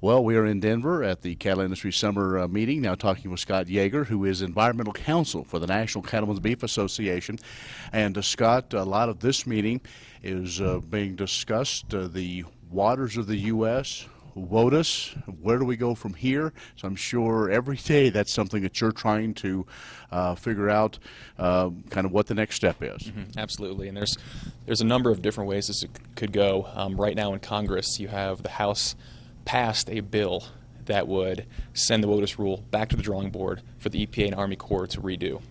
Well, we are in Denver at the Cattle Industry Summer Meeting, now talking with Scott Yager, who is Environmental Counsel for the National Cattlemen's Beef Association. And Scott, a lot of this meeting is being discussed, the waters of the U.S., WOTUS, where do we go from here? So I'm sure every day that's something that you're trying to figure out kind of what the next step is. Absolutely, and there's a number of different ways this could go. Right now in Congress, you have the House passed a bill that would send the WOTUS rule back to the drawing board for the EPA and Army Corps to redo.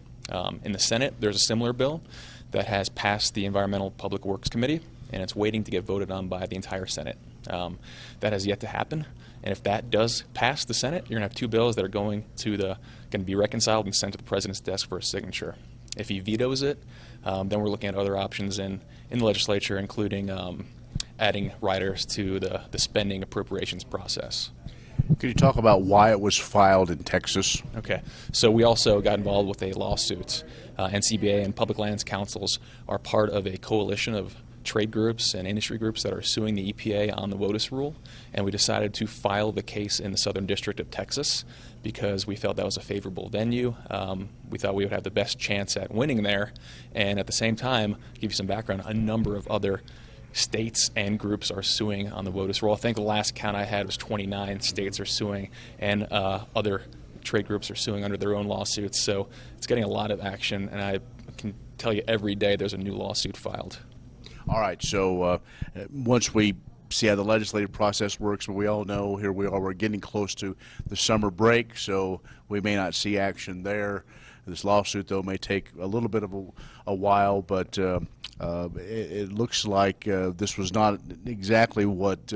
In the Senate, there's a similar bill that has passed the Environmental Public Works Committee, and it's waiting to get voted on by the entire Senate. That has yet to happen, and if that does pass the Senate, you're going to have two bills that are going to be reconciled and sent to the President's desk for a signature. If he vetoes it, then we're looking at other options in the legislature, including adding riders to the spending appropriations process. Could you talk about why it was filed in Texas? Okay, so we also got involved with a lawsuit. NCBA and public lands councils are part of a coalition of trade groups and industry groups that are suing the EPA on the WOTUS rule, and we decided to file the case in the Southern District of Texas because we felt that was a favorable venue. We thought we would have the best chance at winning there, and at the same time, to give you some background, a number of other states and groups are suing on the WOTUS rule. I think the last count I had was 29 states are suing, and other trade groups are suing under their own lawsuits. So it's getting a lot of action, and I can tell you every day there's a new lawsuit filed. All right, so once we see how the legislative process works, but we all know here we're getting close to the summer break, so we may not see action there. This lawsuit, though, may take a little bit of a while, but it looks like this was not exactly what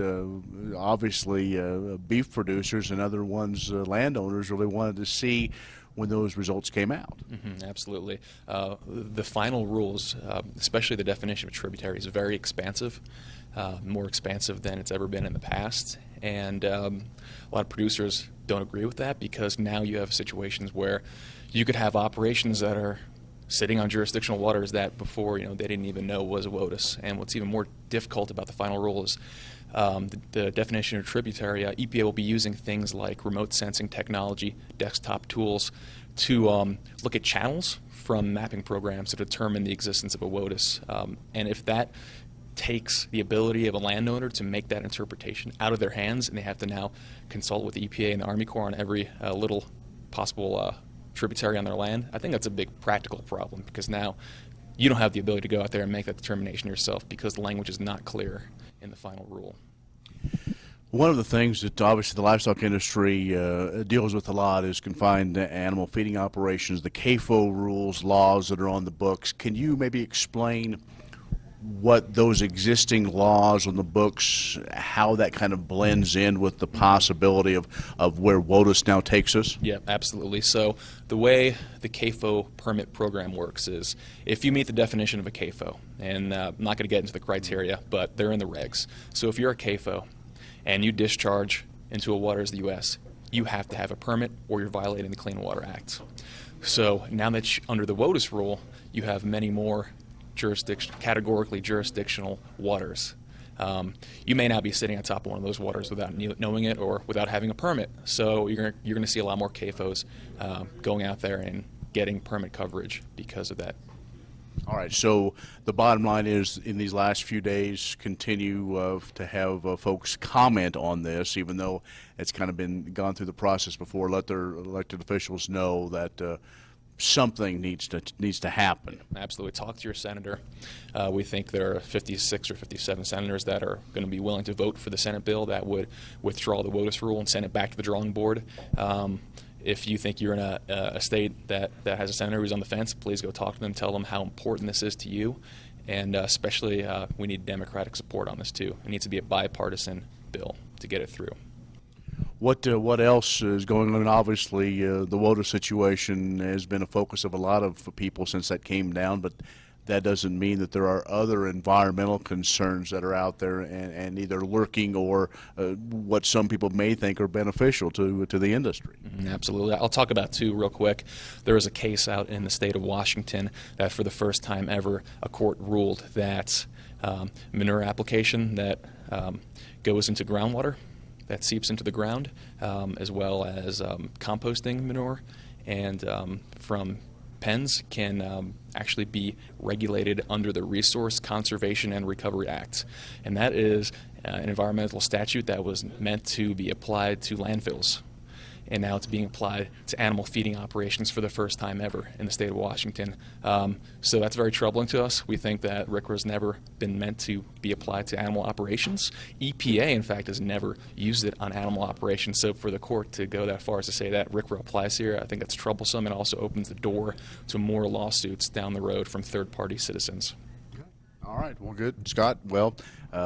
obviously beef producers and other ones, landowners, really wanted to see when those results came out. Absolutely. The final rules, especially the definition of tributary, is very expansive, more expansive than it's ever been in the past. And a lot of producers don't agree with that because now you have situations where you could have operations that are sitting on jurisdictional waters that before they didn't even know was a WOTUS. And what's even more difficult about the final rule is the definition of tributary. EPA will be using things like remote sensing technology, desktop tools to look at channels from mapping programs to determine the existence of a WOTUS. And if that takes the ability of a landowner to make that interpretation out of their hands, and they have to now consult with the EPA and the Army Corps on every little possible tributary on their land, I think that's a big practical problem because now you don't have the ability to go out there and make that determination yourself because the language is not clear in the final rule. One of the things that obviously the livestock industry deals with a lot is confined animal feeding operations, the CAFO rules, laws that are on the books. Can you maybe explain what those existing laws on the books, how that kind of blends in with the possibility of where WOTUS now takes us? Yeah, absolutely. So the way the CAFO permit program works is if you meet the definition of a CAFO, and I'm not going to get into the criteria, but they're in the regs. So if you're a CAFO and you discharge into a waters of the U.S., you have to have a permit or you're violating the Clean Water Act. So now that under the WOTUS rule, you have many more categorically jurisdictional waters. You may not be sitting on top of one of those waters without knowing it or without having a permit. So you're going to see a lot more CAFOs going out there and getting permit coverage because of that. All right, so the bottom line is in these last few days continue to have folks comment on this, even though it's kind of been gone through the process before. Let their elected officials know that something needs to happen. Absolutely. Talk to your senator. We think there are 56 or 57 senators that are going to be willing to vote for the Senate bill that would withdraw the WOTUS rule and send it back to the drawing board. If you think you're in a state that has a senator who's on the fence, please go talk to them, tell them how important this is to you, and especially we need Democratic support on this too. It needs to be a bipartisan bill to get it through. What else is going on? Obviously, the WOTUS situation has been a focus of a lot of people since that came down, but that doesn't mean that there are other environmental concerns that are out there and either lurking or what some people may think are beneficial to the industry. Absolutely. I'll talk about two real quick. There was a case out in the state of Washington that for the first time ever a court ruled that manure application that goes into groundwater that seeps into the ground, as well as composting manure, and from pens can actually be regulated under the Resource Conservation and Recovery Act. And that is an environmental statute that was meant to be applied to landfills. And now it's being applied to animal feeding operations for the first time ever in the state of Washington. So that's very troubling to us. We think that RCRA has never been meant to be applied to animal operations. EPA, in fact, has never used it on animal operations. So for the court to go that far as to say that RCRA applies here, I think that's troublesome, and also opens the door to more lawsuits down the road from third-party citizens. All right, well, good. Scott, well,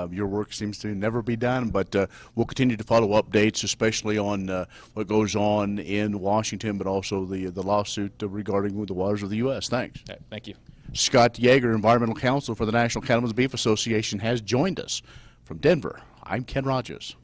your work seems to never be done, but we'll continue to follow updates, especially on what goes on in Washington, but also the lawsuit regarding the waters of the U.S. Thanks. Okay, thank you. Scott Yager, Environmental Counsel for the National Cattlemen's Beef Association, has joined us from Denver. I'm Ken Rogers.